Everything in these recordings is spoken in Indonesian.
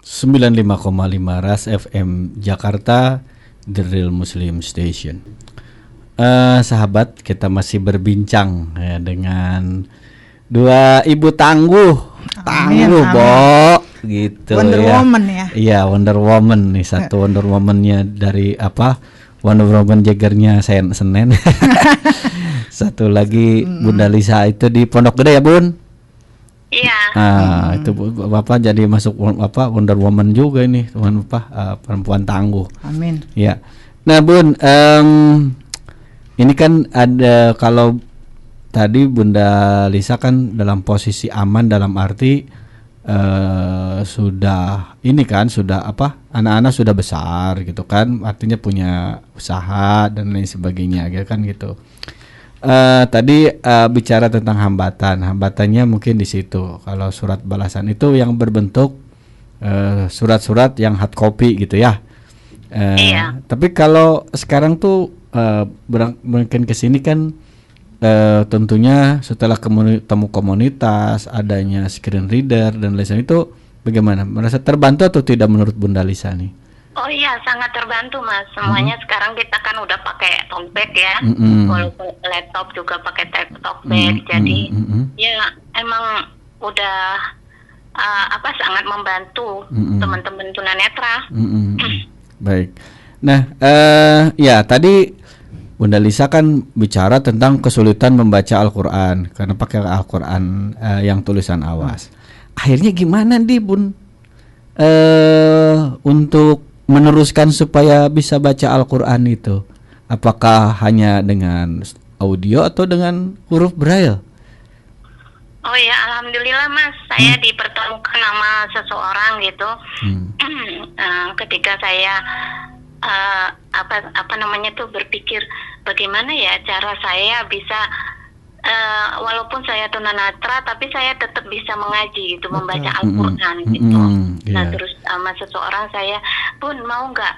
95,5 Ras FM Jakarta, The Real Muslim Station. Sahabat, kita masih berbincang ya, dengan dua ibu tangguh, Bo, gitu Wonder ya. Woman ya. Iya, Wonder Woman nih, satu Wonder Woman-nya dari apa? Wonder Woman Jaggernya Senen. Satu lagi Bunda Lisa itu di Pondok Gede ya, Bun? Iya. Itu Bapak jadi masuk apa Wonder Woman juga ini, teman Bapak, perempuan tangguh. Amin. Ya. Nah, Bun, ini kan ada, kalau tadi Bunda Lisa kan dalam posisi aman, dalam arti sudah ini kan, sudah apa, anak-anak sudah besar gitu kan, artinya punya usaha dan lain sebagainya gitu kan gitu. Tadi bicara tentang hambatannya mungkin di situ. Kalau surat balasan itu yang berbentuk surat-surat yang hard copy gitu ya. Iya. Tapi kalau sekarang tuh mungkin kesini kan tentunya setelah temu komunitas, adanya screen reader dan lain sebagainya, itu bagaimana? Merasa terbantu atau tidak menurut Bunda Lisa nih? Oh iya, sangat terbantu Mas. Semuanya sekarang kita kan udah pakai tote bag ya. Walaupun laptop juga pakai tote bag. Jadi ya emang udah sangat membantu teman-teman tunanetra. Baik. Nah, ya tadi Bunda Lisa kan bicara tentang kesulitan membaca Al-Quran karena pakai Al-Quran yang tulisan awas. Akhirnya gimana nih, Bun? Untuk meneruskan supaya bisa baca Al-Quran itu, apakah hanya dengan audio atau dengan huruf Braille? Oh ya, alhamdulillah Mas, saya dipertemukan sama seseorang gitu. Ketika saya berpikir bagaimana ya cara saya bisa walaupun saya tunanetra tapi saya tetap bisa mengaji gitu, membaca Al-Quran gitu. Nah, terus sama seseorang saya, Bun, mau nggak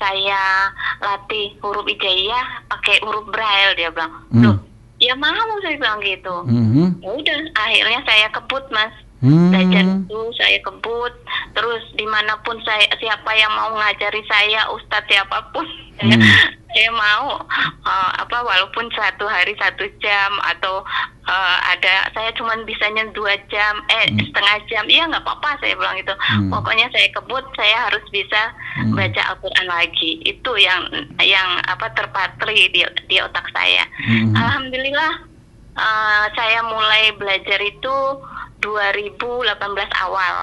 saya latih huruf hijaiyah pakai huruf Braille? Dia bilang, loh, ya mau, saya bilang gitu. Ya udah, akhirnya saya kebut Mas. Belajar itu saya kebut, terus dimanapun siapa yang mau ngajari saya, ustadz siapapun, saya mau walaupun 1 hari 1 jam atau saya cuma bisanya 2 jam, setengah jam, iya nggak apa-apa, saya bilang gitu. Pokoknya saya kebut, saya harus bisa baca Al-Quran lagi. Itu yang terpatri di otak saya. Alhamdulillah, saya mulai belajar itu 2018 awal.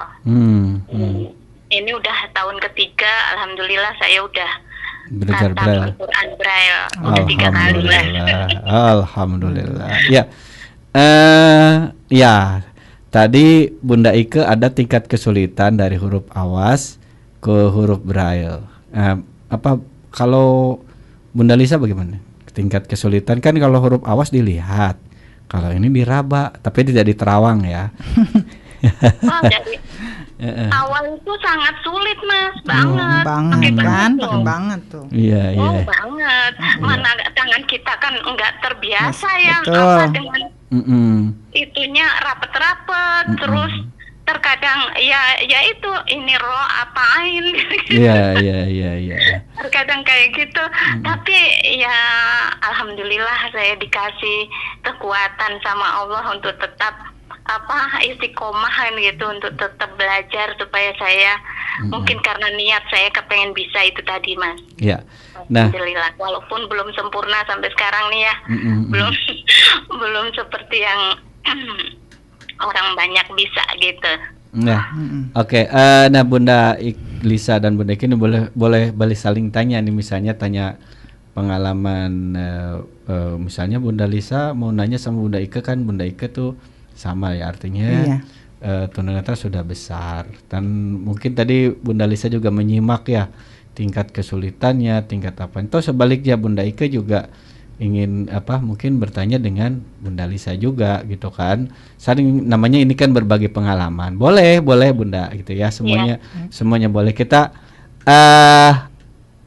Ini udah tahun ketiga, alhamdulillah saya udah belajar Al-Quran Braille udah 3 kali lah. Alhamdulillah. Ya, ya. Tadi Bunda Ike ada tingkat kesulitan dari huruf awas ke huruf Braille. Kalau Bunda Lisa bagaimana? Tingkat kesulitan kan kalau huruf awas dilihat. Kalau ini diraba, tapi tidak diterawang ya. Jadi awal itu sangat sulit Mas, banget banget tuh. Iya. Banget. Mana tangan kita kan enggak terbiasa ya dengan itunya rapet-rapet, terus terkadang ya itu ini apain. Iya. Terkadang kayak gitu. Tapi ya alhamdulillah saya dikasih kekuatan sama Allah untuk tetap istiqomah gitu, untuk tetap belajar supaya saya mungkin karena niat saya kepengen bisa itu tadi Mas. Iya. Nah, alhamdulillah walaupun belum sempurna sampai sekarang nih ya. Belum seperti yang orang banyak bisa gitu. Nah, oke. Nah, Bunda Lisa dan Bunda Ike ini boleh saling tanya nih, misalnya tanya pengalaman. Misalnya Bunda Lisa mau nanya sama Bunda Ike, kan Bunda Ike tuh sama ya, artinya tunanetra sudah besar, dan mungkin tadi Bunda Lisa juga menyimak ya tingkat kesulitannya, tingkat apa. Itu sebaliknya Bunda Ike juga ingin mungkin bertanya dengan Bunda Lisa juga gitu kan. Saling, namanya ini kan berbagi pengalaman. Boleh Bunda gitu ya, semuanya boleh. Kita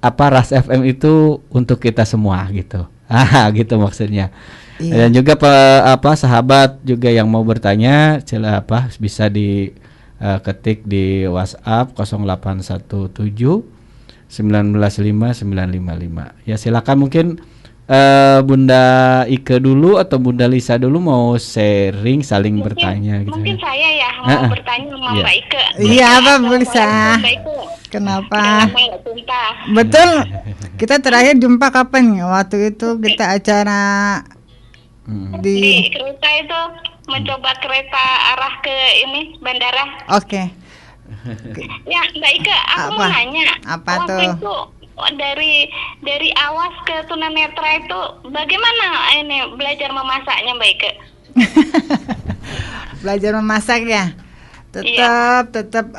Ras FM itu untuk kita semua gitu. Gitu maksudnya. Dan juga sahabat juga yang mau bertanya bisa di ketik di WhatsApp 0817 195 955. Ya silakan, mungkin Bunda Ike dulu atau Bunda Lisa dulu mau sharing, saling bertanya gitu. Mungkin saya ya mau bertanya sama Mbak Ike. Iya, apa Bu Lisa? Kenapa? Betul. Kita terakhir jumpa kapan ya? Waktu itu kita acara di kereta itu, mencoba kereta arah ke ini bandara. Oke. Ya Mbak Ike, aku mau nanya. Apa waktu tuh? Itu dari Awas ke tunanetra itu bagaimana ini belajar memasaknya Mbak Ike? Belajar memasak ya. Tetap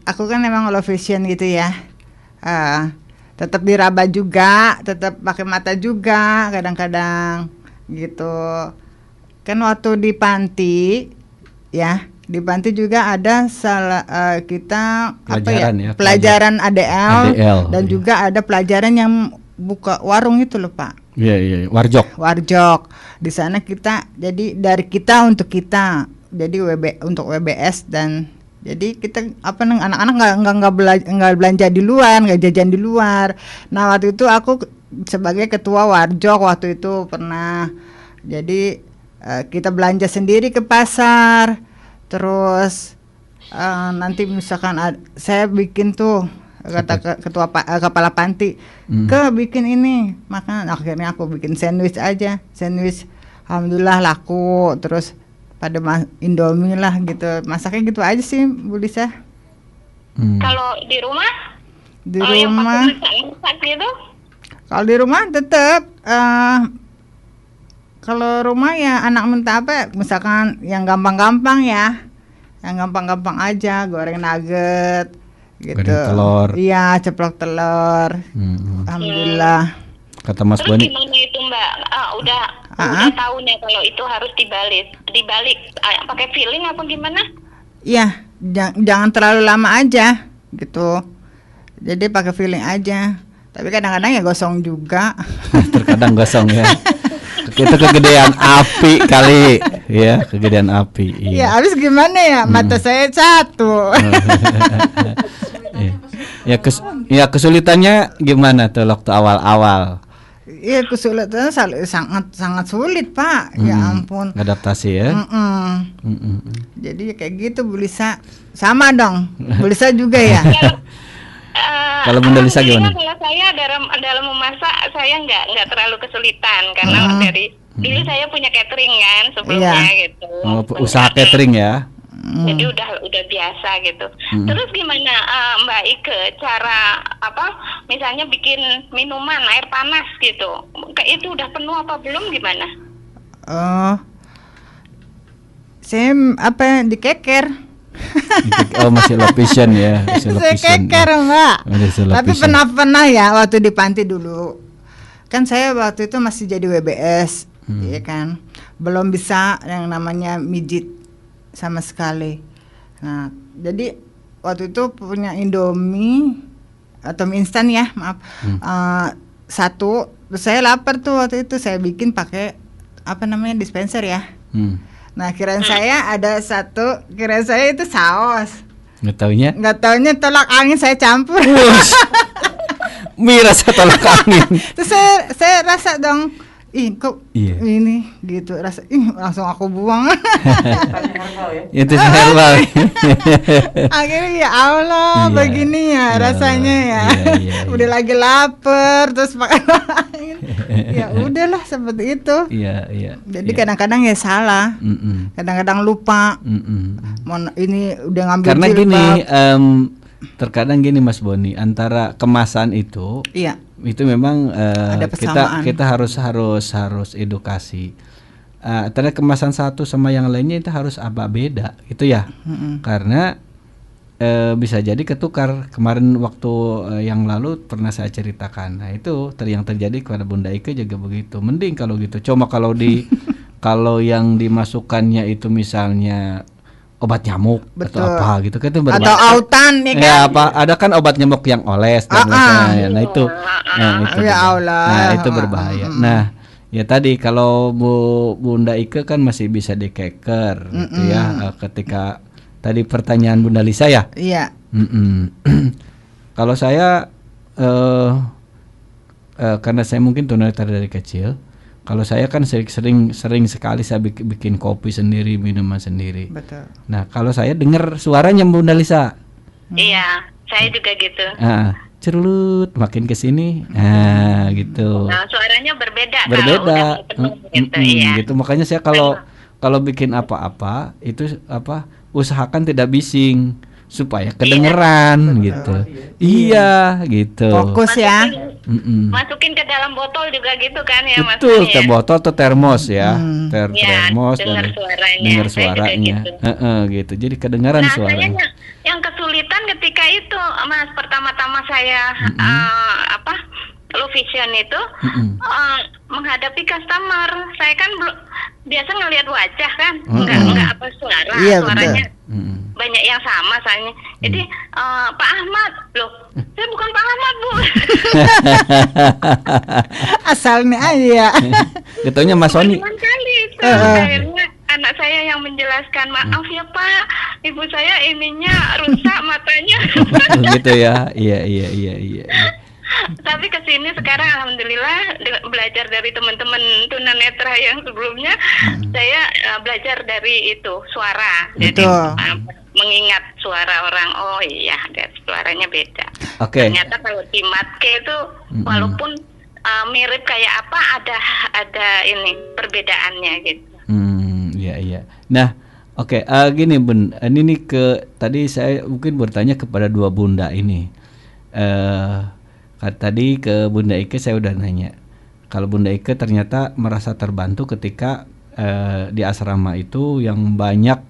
aku kan memang low vision gitu ya. Tetap diraba juga, tetap pakai mata juga kadang-kadang gitu. Kan waktu di panti ya, di panti juga ada kita pelajaran ADL dan juga ada pelajaran yang buka warung itu loh Pak. Iya, warjok. Di sana kita jadi dari kita untuk kita. Jadi untuk WBS, dan jadi kita anak-anak nggak belanja di luar, nggak jajan di luar. Nah waktu itu aku sebagai ketua warjok waktu itu pernah. Jadi kita belanja sendiri ke pasar. Terus nanti misalkan saya bikin tuh kata ketua kepala panti bikin ini makanan, akhirnya aku bikin sandwich aja. Alhamdulillah laku. Terus pada Indomie lah gitu, masaknya gitu aja sih Bu Lisa. Kalau di rumah gitu? Kalau di rumah tetap kalau rumah ya anak minta apa, misalkan yang gampang-gampang ya, yang gampang-gampang aja, goreng nugget gitu. Goreng telur. Iya, ceplok telur. Alhamdulillah. Kata Mas Terus Boni. gimana itu Mbak? Udah tahunya kalau itu harus dibalik pakai feeling apa gimana? Iya, jangan terlalu lama aja gitu. Jadi pakai feeling aja. Tapi kadang-kadang ya gosong juga. Terkadang gosong ya. Itu kegedean api kali, ya kegedean api. Iya. Ya habis gimana ya, mata saya satu. Ya kesulitannya gimana tuh waktu awal-awal? Iya kesulitannya sangat sulit Pak. Ya ampun. Adaptasi ya. Jadi kayak gitu Bu Lisa. Sama dong. Bu Lisa juga ya. Kalau Bunda Lisa gimana? Kalau saya dalam memasak saya nggak terlalu kesulitan karena dari dulu saya punya catering kan sebelumnya gitu. Usaha catering ya. Jadi udah biasa gitu. Terus gimana Mbak Ike cara misalnya bikin minuman air panas gitu, kayak itu udah penuh apa belum gimana? Saya dikeker. Masih location ya. Saya keker Mbak. Tapi pernah ya waktu di panti dulu. Kan saya waktu itu masih jadi WBS, ya kan. Belum bisa yang namanya mijit sama sekali. Nah, jadi waktu itu punya Indomie atau mie instan ya, maaf. Satu, saya lapar tuh waktu itu, saya bikin pakai dispenser ya. Nah kirain saya ada satu, kirain saya itu saus. Nggak taunya tolak angin saya campur. Mie rasa tolak angin. Terus saya rasa dong, ini gitu rasa, langsung aku buang. Itu herbal. Akhirnya ya Allah begini ya rasanya ya. Udah lagi lapar terus makan angin. Ya udahlah seperti itu. Jadi kadang-kadang ya salah, kadang-kadang lupa. Ini udah ngambil karena gini, terkadang gini Mas Boni, antara kemasan itu, itu memang kita harus edukasi. Antara kemasan satu sama yang lainnya itu harus beda, itu ya. Karena bisa jadi ketukar. Kemarin waktu yang lalu pernah saya ceritakan. Nah itu yang terjadi kepada Bunda Ike juga begitu. Mending kalau gitu. Cuma kalau kalau yang dimasukkannya itu misalnya obat nyamuk. Betul. Atau apa gitu kan, itu berbahaya. Atau autan ya kan? Ya ada kan obat nyamuk yang oles dan lain-lain. Nah itu ya Allah. Nah itu berbahaya. Nah ya tadi kalau Bunda Ike kan masih bisa dikeker gitu ya, ketika tadi pertanyaan Bunda Lisa ya. Iya. Kalau saya karena saya mungkin tunanetra dari kecil. Kalau saya kan sering sekali saya bikin kopi sendiri, minuman sendiri. Betul. Nah, kalau saya dengar suaranya Bunda Lisa. Iya, saya juga gitu. Cerulut makin ke sini. Gitu. Nah, suaranya berbeda. Berbeda. Kalau udah gitu, ya. Gitu. Makanya saya kalau bikin apa-apa itu usahakan tidak bising supaya kedengeran gitu. Iya, gitu. Fokus ya. Masukin ke dalam botol juga gitu kan ya, Mas. Betul, ke botol atau termos ya. Termos dengar dengar suaranya. Gitu. Jadi kedengaran suaranya. Saya yang kesulitan ketika itu, Mas, pertama-tama saya low vision itu menghadapi customer. Saya kan biasa ngelihat wajah kan, enggak apa suara, suaranya banyak yang sama soalnya. Jadi Pak Ahmad, loh, saya bukan Pak Ahmad, Bu. Asalnya aja. Gitunya Mas Sony. Akhirnya anak saya yang menjelaskan, maaf ya Pak, ibu saya ininya rusak matanya. Gitu ya, iya. Tapi kesini sekarang alhamdulillah belajar dari teman-teman tunanetra yang sebelumnya, saya belajar dari itu suara. Jadi mengingat suara orang, oh iya, suaranya beda. Ternyata kalau di matke itu walaupun mirip kayak apa, ada ini perbedaannya gitu. Iya. Nah, gini Bun, ini tadi saya mungkin bertanya kepada dua bunda ini. Tadi ke Bunda Ike saya udah nanya. Kalau Bunda Ike ternyata merasa terbantu ketika di asrama itu yang banyak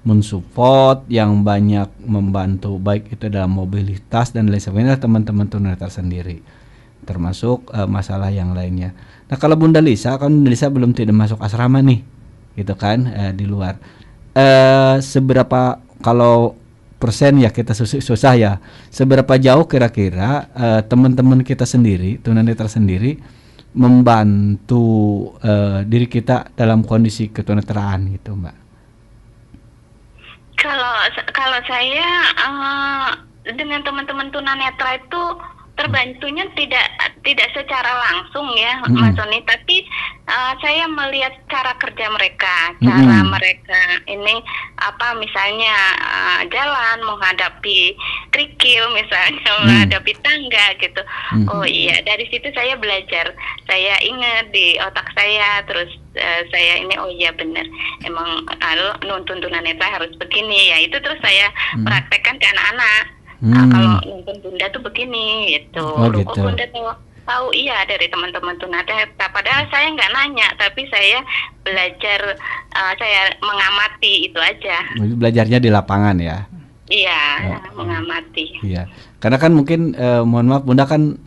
mensupport, yang banyak membantu, baik itu dalam mobilitas dan lain sebagainya, teman-teman tunanetra sendiri, termasuk masalah yang lainnya. Nah, kalau Bunda Lisa belum tidak masuk asrama nih, gitu kan, di luar. Seberapa kalau persen ya kita susah ya. Seberapa jauh kira-kira teman-teman kita sendiri, tunanetra sendiri membantu diri kita dalam kondisi ketunanetraan gitu, Mbak? Kalau saya dengan teman-teman tunanetra itu terbantunya tidak secara langsung ya, Mas Sony, tapi saya melihat cara kerja mereka, cara mereka ini misalnya jalan menghadapi kerikil, misalnya menghadapi tangga gitu. Oh iya, dari situ saya belajar, saya ingat di otak saya, terus saya ini oh iya benar, emang nuntun tunanetra harus begini ya, itu terus saya praktekkan ke anak-anak. Kalau nonton Bunda tuh begini gitu. Gitu. Bunda tahu iya dari teman-teman tunanetra. Padahal saya nggak nanya, tapi saya belajar, saya mengamati itu aja. Belajarnya di lapangan ya? Iya, mengamati. Iya, karena kan mungkin mohon maaf Bunda kan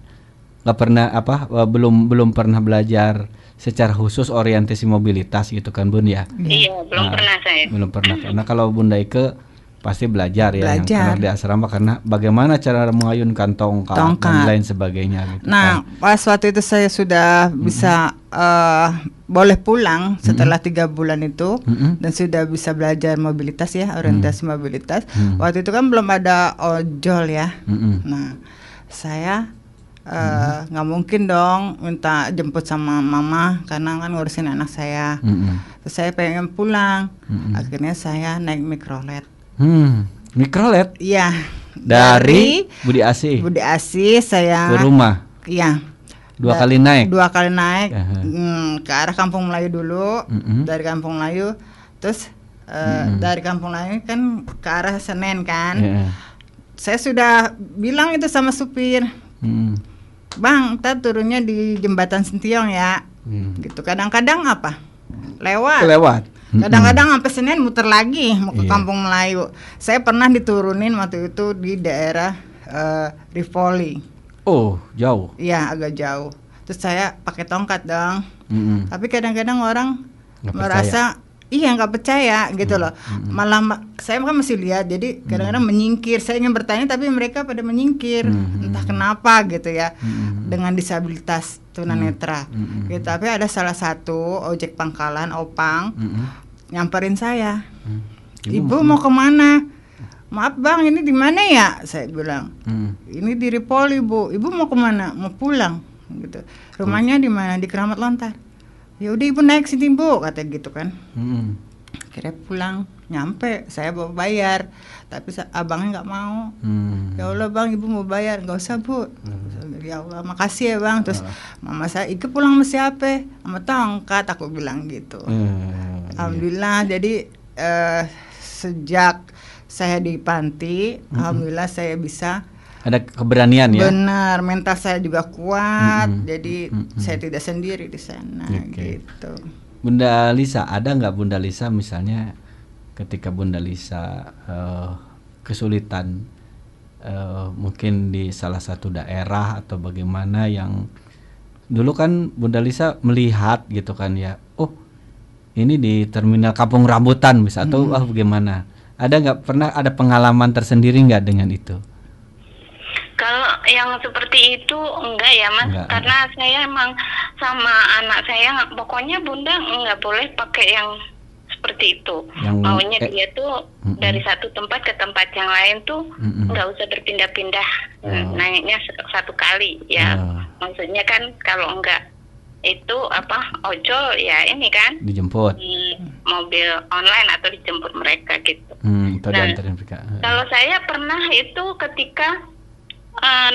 nggak pernah belum pernah belajar secara khusus orientasi mobilitas gitu kan Bun ya? Iya, belum pernah saya. Belum pernah. Karena kalau Bunda Ike pasti belajar ya yang pernah di asrama, karena bagaimana cara mengayunkan tongkat dan lain sebagainya gitu. Nah, pas waktu itu saya sudah bisa boleh pulang setelah 3 bulan itu dan sudah bisa belajar mobilitas ya, orientasi mobilitas. Waktu itu kan belum ada ojol ya. Nah, saya nggak mungkin dong minta jemput sama mama karena kan ngurusin anak saya. Terus saya pengen pulang. Akhirnya saya naik mikrolet. Mikrolet? Iya. Dari Budi Asih saya ke rumah. Iya. 2 kali naik. 2 kali naik ke arah Kampung Melayu dulu. Dari Kampung Melayu, terus dari Kampung Melayu kan ke arah Senen kan. Saya sudah bilang itu sama supir, Bang, kita turunnya di jembatan Sentiong ya. Gitu. Kadang-kadang lewat. Kadang-kadang sampai Senen muter lagi mau ke Kampung Melayu. Saya pernah diturunin waktu itu di daerah Rivoli. Oh, jauh. Iya, agak jauh. Terus saya pakai tongkat dong. Tapi kadang-kadang orang merasa nggak percaya gitu loh. Malah saya kan masih lihat, jadi kadang-kadang menyingkir. Saya ingin bertanya tapi mereka pada menyingkir. Entah kenapa gitu ya. Dengan disabilitas tunanetra. Gitu. Tapi ada salah satu ojek pangkalan, Opang, nyamperin saya. Ibu mau kemana? Maaf bang, ini di mana ya? Saya bilang, ini di Ripoli Bu. Ibu mau kemana? Mau pulang, gitu. Rumahnya di mana? Di Keramat Lontar. Ya udah ibu naik sini Bu, kata gitu kan. Akhirnya pulang, nyampe, saya bawa bayar, tapi abangnya nggak mau. Ya Allah bang, ibu mau bayar, nggak usah Bu. Ya Allah, makasih ya bang. Terus mama saya, Ike pulang sama siapa? Sama tongkat, aku bilang gitu. Alhamdulillah, jadi sejak saya di panti, alhamdulillah saya bisa. Ada keberanian ya. Benar, mental saya juga kuat, jadi saya tidak sendiri di sana. Gitu. Bunda Lisa, ada nggak Bunda Lisa misalnya ketika Bunda Lisa kesulitan mungkin di salah satu daerah atau bagaimana yang dulu kan Bunda Lisa melihat gitu kan ya, oh ini di terminal Kampung Rambutan misalnya atau bagaimana? Ada nggak pernah ada pengalaman tersendiri nggak dengan itu? Kalau yang seperti itu enggak ya Mas, karena saya emang sama anak saya pokoknya Bunda nggak boleh pakai yang seperti itu. Maunya dia tuh dari satu tempat ke tempat yang lain tuh nggak usah berpindah-pindah, naiknya satu kali ya. Maksudnya kan kalau enggak itu ojol ya ini kan dijemput di mobil online atau dijemput mereka gitu. Mereka. Kalau saya pernah itu ketika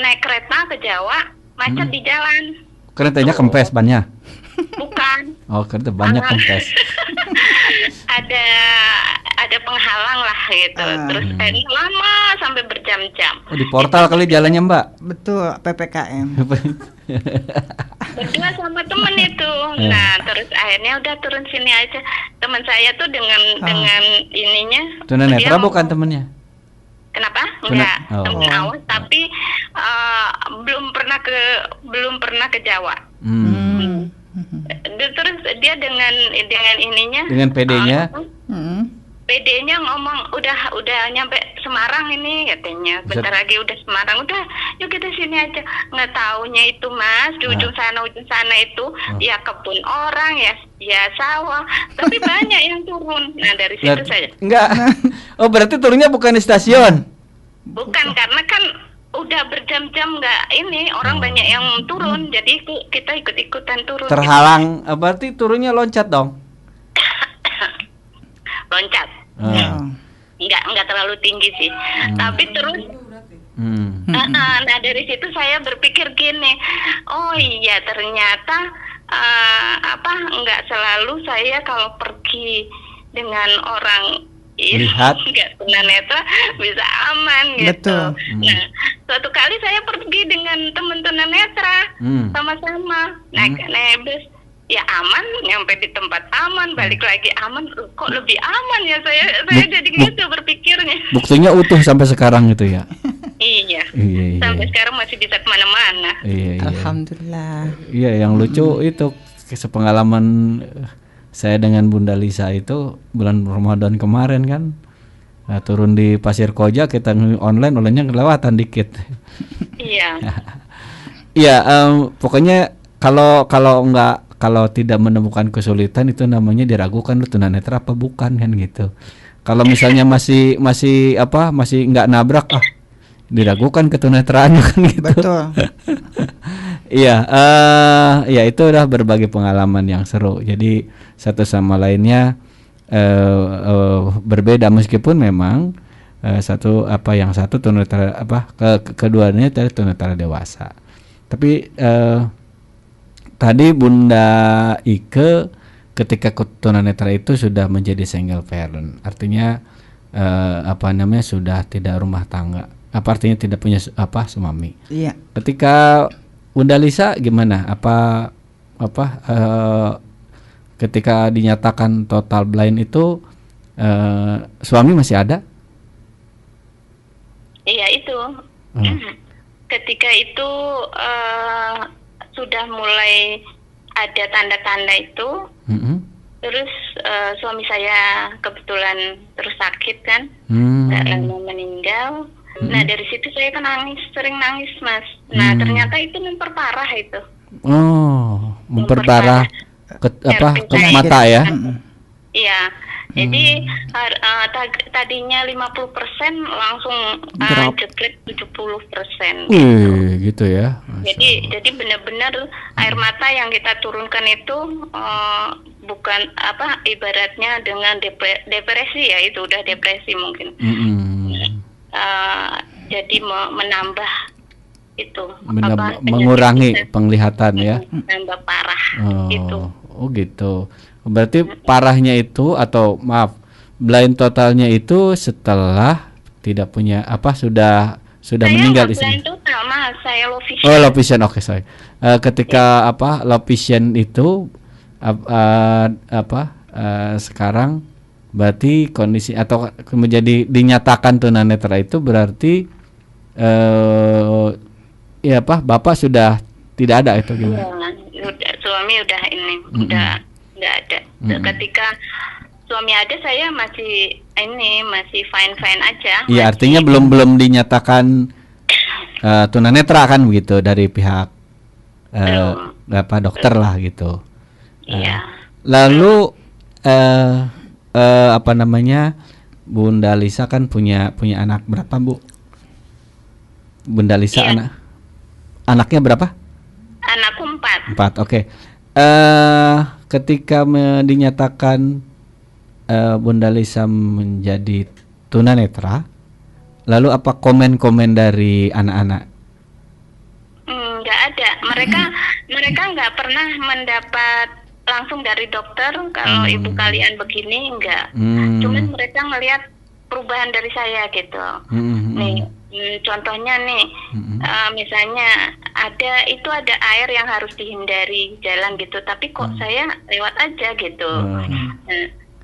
naik kereta ke Jawa macet di jalan. Keretanya kempes bannya? Bukan. Oh, kereta banyak kempes. ada penghalang lah gitu. Terus lama sampai berjam-jam. Oh, di portal kali jalannya Mbak? Betul, PPKM. Berdua sama temen itu. Nah, terus akhirnya udah turun sini aja. Teman saya tuh dengan ininya. Tunanetra bukan temennya? Kenapa? Enggak, temen awas, tapi belum pernah ke Jawa. Terus dia dengan ininya, dengan PD-nya, PD-nya ngomong udah nyampe Semarang ini katanya, bentar lagi udah Semarang, udah yuk kita sini aja. Nggak taunya itu Mas, di ujung sana itu ya kebun orang ya sawah, tapi banyak yang turun. Nah dari situ saja. Enggak. Oh berarti turunnya bukan di stasiun? Bukan, karena kan udah berjam-jam nggak ini orang banyak yang turun, jadi kita ikut-ikutan turun. Terhalang, gitu. Berarti turunnya loncat dong? Loncat. Nggak terlalu tinggi sih, tapi terus. Nah dari situ saya berpikir gini, oh iya ternyata nggak selalu saya kalau pergi dengan orang lihat nggak tunanetra bisa aman gitu. Betul. Nah suatu kali saya pergi dengan teman tunanetra sama-sama naik bus, ya aman, nyampe di tempat aman, balik lagi aman, kok lebih aman ya saya jadi gitu berpikirnya. Buktinya utuh sampai sekarang itu ya. Iya. Sampai sekarang masih bisa kemana-mana. Iya. Alhamdulillah. Iya, yang lucu itu sepengalaman saya dengan Bunda Lisa itu bulan Ramadan kemarin kan, turun di Pasir Koja, kita online-nya kelewatan dikit. Iya. Iya, pokoknya kalau tidak menemukan kesulitan itu namanya diragukan lu tunanetra apa bukan kan gitu. Kalau misalnya masih nggak nabrak diragukan ketunanetraannya kan gitu. Betul. Iya, itu udah berbagi pengalaman yang seru. Jadi satu sama lainnya berbeda meskipun memang yang satu tunanetra keduanya tadi tunanetra dewasa. Tapi tadi Bunda Ike ketika tunanetra itu sudah menjadi single parent, artinya sudah tidak rumah tangga. Apa artinya tidak punya suami? Iya. Ketika Bunda Lisa gimana? Ketika dinyatakan total blind itu suami masih ada? Iya itu. Ketika itu sudah mulai ada tanda-tanda itu. Terus suami saya kebetulan terus sakit kan, nggak lama meninggal. Nah dari situ saya kan sering nangis Mas. Nah ternyata itu memperparah itu. Oh, memperparah ke mata ya? Iya. Jadi tadinya 50% langsung jeblek 70%. Gitu ya. Jadi benar-benar air mata yang kita turunkan itu bukan ibaratnya dengan depresi ya, itu udah depresi mungkin. Jadi menambah itu mengurangi penglihatan ya. Menambah parah gitu. Oh gitu. Berarti parahnya itu atau maaf blind totalnya itu setelah tidak punya sudah saya meninggal di sini. Blind total Mas, saya low vision. Oh low vision, oke sorry. Ketika low vision itu sekarang berarti kondisi atau menjadi dinyatakan tunanetra itu berarti Bapak sudah tidak ada itu gimana? Suami udah udah nggak ada. Ketika suami ada, saya masih fine aja. Iya, artinya belum dinyatakan tunanetra kan begitu dari pihak dokter lah gitu. Iya. Lalu Bunda Lisa kan punya anak berapa, Bu? Bunda Lisa anaknya berapa? Anakku 4. Oke. Ketika dinyatakan Bunda Lisa menjadi tunanetra, lalu apa komen-komen dari anak-anak? Nggak ada. Mereka nggak pernah mendapat langsung dari dokter kalau ibu kalian begini, enggak. Cuman mereka ngelihat perubahan dari saya gitu. Nih, contohnya nih, misalnya ada air yang harus dihindari jalan gitu, tapi kok saya lewat aja gitu.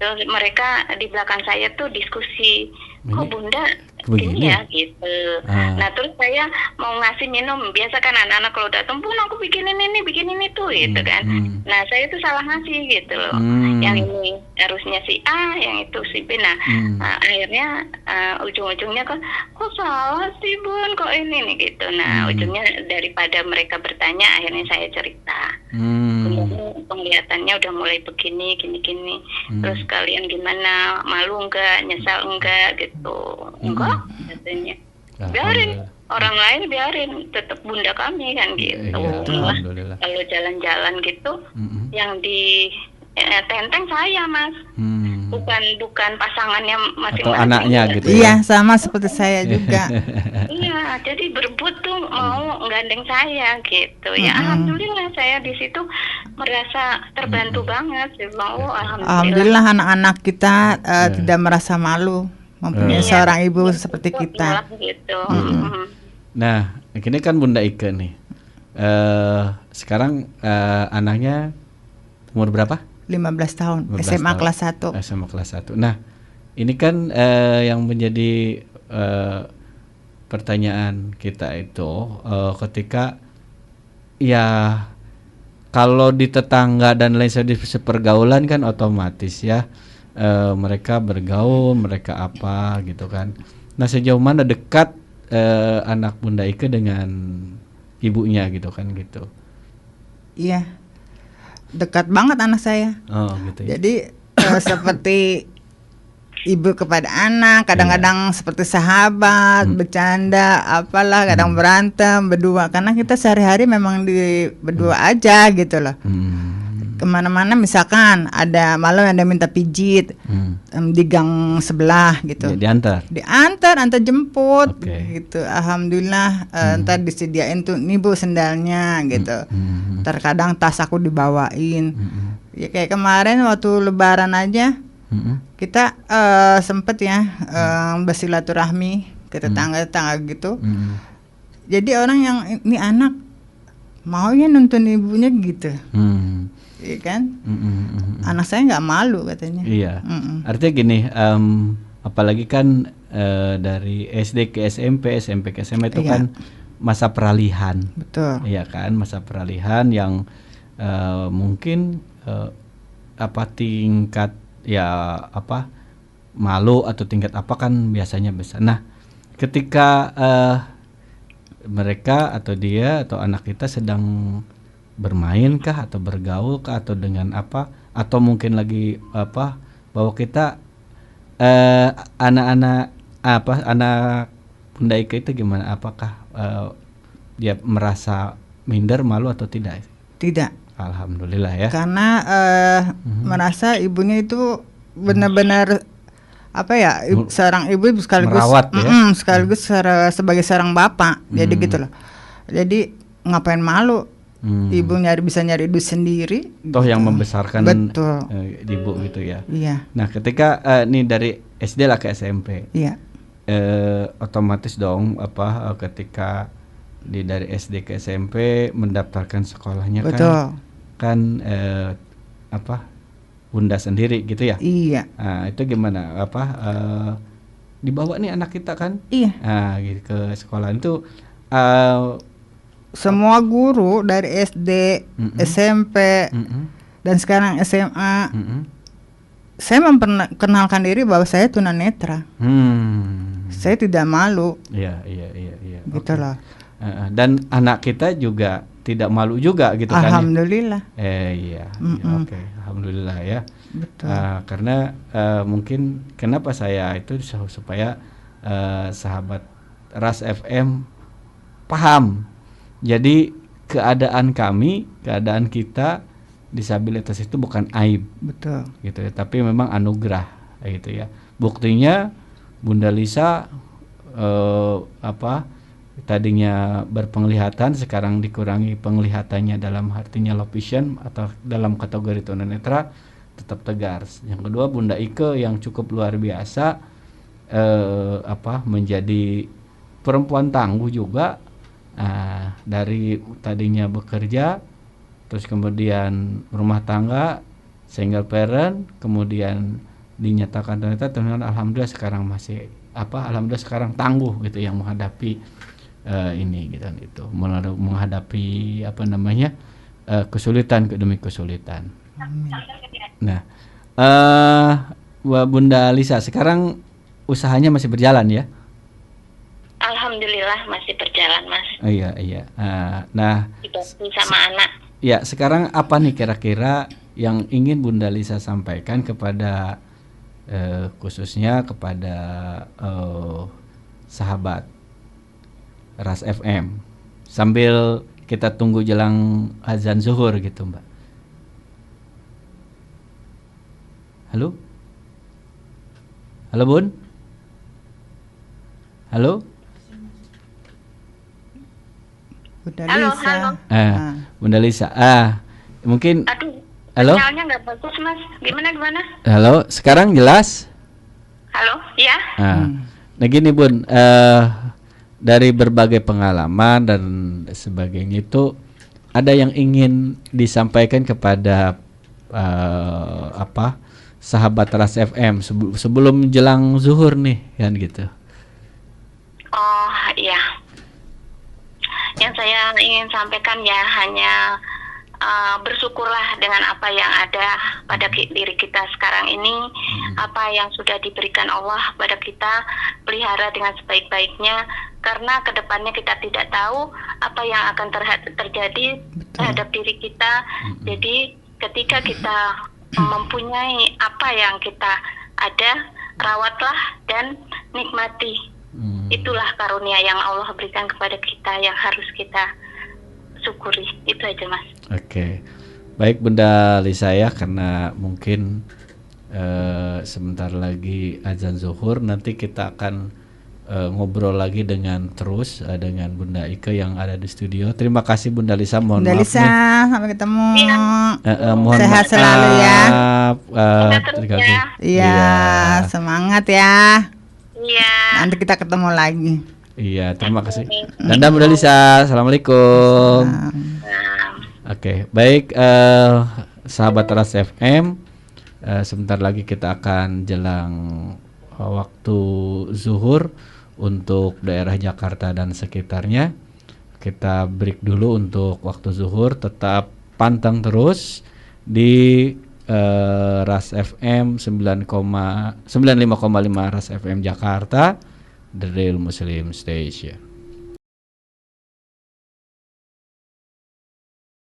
Terus mereka di belakang saya tuh diskusi, kok Bunda begini ya gitu. Nah terus saya mau ngasih minum, biasa kan anak-anak kalau datang, Bun aku bikinin ini tuh gitu kan. Nah saya tuh salah ngasih gitu loh. Yang ini harusnya si A, yang itu si B. Nah akhirnya ujung-ujungnya kok salah sih Bun, kok ini nih gitu. Nah ujungnya daripada mereka bertanya, akhirnya saya cerita. Penglihatannya udah mulai begini, gini. Terus kalian gimana? Malu enggak? Nyesal enggak? Gitu. Enggak, katanya. Biarin, orang lain biarin, tetap Bunda kami kan gitu. Alhamdulillah. Kalau jalan-jalan gitu, yang di tenteng saya Mas. Bukan pasangannya masing-masing. Atau anaknya gitu. Iya, sama seperti saya juga. Iya, jadi berebut tuh mau gandeng saya gitu. Ya alhamdulillah saya di situ merasa terbantu banget sih. Alhamdulillah anak-anak kita tidak merasa malu mempunyai seorang ibu seperti kita. Gitu. Nah, ini kan Bunda Ike nih. Sekarang anaknya umur berapa? 15 tahun, SMA kelas 1. SMA kelas 1. Nah, ini kan yang menjadi pertanyaan kita itu ketika kalau di tetangga dan lain sebagainya pergaulan kan otomatis mereka bergaul, mereka apa gitu kan. Nah, sejauh mana dekat anak Bunda Ike dengan ibunya gitu kan gitu. Iya. Dekat banget anak saya. Oh, gitu ya. Jadi seperti ibu kepada anak, kadang-kadang seperti sahabat, bercanda, apalah, kadang berantem berdua karena kita sehari-hari memang berdua aja gitu loh. Kemana-mana misalkan ada malam ada minta pijit di gang sebelah gitu. Diantar jemput gitu. Alhamdulillah ntar disediain tuh nih Bu sendalnya gitu. Terkadang tas aku dibawain. Ya kayak kemarin waktu lebaran aja kita sempet bersilaturahmi ke tetangga-tetangga gitu. Jadi orang yang ini anak mau nuntun ibunya gitu. Iya kan? Anak saya nggak malu katanya. Iya. Artinya gini, apalagi kan dari SD ke SMP, SMP ke SMA itu kan masa peralihan. Betul. Iya kan, masa peralihan yang mungkin tingkat malu atau tingkat apa kan biasanya besar. Nah, ketika mereka atau dia atau anak kita sedang bermain kah atau bergaul kah atau dengan apa atau mungkin lagi bahwa kita anak-anak anak Bunda Ike itu gimana? Apakah dia merasa minder, malu atau tidak? Tidak. Alhamdulillah ya. Karena merasa ibunya itu benar-benar seorang ibu sekaligus merawat ya. Sekaligus sebagai seorang bapak. Jadi gitu loh. Jadi ngapain malu? Ibu bisa nyari duit sendiri. Toh yang membesarkan ibu gitu ya. Iya. Nah, ketika nih dari SD lah ke SMP. Iya. Otomatis dong ketika dari SD ke SMP mendaftarkan sekolahnya. Betul. kan Bunda sendiri gitu ya. Iya. Nah, itu gimana dibawa nih anak kita kan? Iya. Gitu ke sekolah itu. Semua guru dari SD, SMP, dan sekarang SMA, saya memperkenalkan diri bahwa saya tunanetra. Saya tidak malu. Iya. Gitu loh. Dan anak kita juga tidak malu juga gitu kan? Alhamdulillah. Iya. Oke. Alhamdulillah ya. Betul. Karena mungkin kenapa saya itu supaya sahabat Ras FM paham. Jadi keadaan kita disabilitas itu bukan aib. Betul. Gitu ya, tapi memang anugerah gitu ya. Buktinya Bunda Lisa tadinya berpenglihatan, sekarang dikurangi penglihatannya dalam artinya low vision atau dalam kategori tunanetra, tetap tegar. Yang kedua, Bunda Ike yang cukup luar biasa menjadi perempuan tangguh juga. Dari tadinya bekerja, terus kemudian rumah tangga, single parent, kemudian dinyatakan tunanetra, alhamdulillah sekarang masih alhamdulillah sekarang tangguh gitu yang menghadapi ini gitu, itu menghadapi kesulitan demi kesulitan. Nah, Bunda Lisa sekarang usahanya masih berjalan ya? Alhamdulillah masih berjalan, Mas. Iya. Nah, dibantu sama anak. Ya, sekarang apa nih kira-kira yang ingin Bunda Lisa sampaikan kepada khususnya kepada sahabat Ras FM sambil kita tunggu jelang azan zuhur gitu, Mbak. Halo? Halo, Bun? Halo? Bunda Lisa. Bunda Lisa. Mungkin. Aduh, halo? Sinyalnya nggak bagus, Mas. Gimana? Halo, sekarang jelas? Halo, ya. Nah gini, Bun, dari berbagai pengalaman dan sebagainya itu ada yang ingin disampaikan kepada sahabat Ras FM sebelum jelang zuhur nih, kan gitu. Oh iya. Yang saya ingin sampaikan ya hanya bersyukurlah dengan apa yang ada pada diri kita sekarang ini, apa yang sudah diberikan Allah pada kita, pelihara dengan sebaik-baiknya, karena kedepannya kita tidak tahu apa yang akan terjadi terhadap diri kita. Jadi ketika kita mempunyai apa yang kita ada, rawatlah dan nikmati. Itulah karunia yang Allah berikan kepada kita yang harus kita syukuri. Itu aja, Mas. Oke. Baik Bunda Lisa ya, karena mungkin sebentar lagi azan zuhur, nanti kita akan ngobrol lagi dengan Bunda Ike yang ada di studio. Terima kasih Bunda Lisa, mohon Bunda maaf Lisa, nih. Sampai ketemu. Mohon sehat selalu ya. Iya, semangat ya. Iya. Nanti kita ketemu lagi. Iya, terima kasih. Danda Bunda Lisa, assalamualaikum. Oke, baik sahabat Ras FM, sebentar lagi kita akan jelang waktu zuhur untuk daerah Jakarta dan sekitarnya. Kita break dulu untuk waktu zuhur, tetap pantang terus di Ras FM 95,5 Ras FM Jakarta, The Real Muslim Station.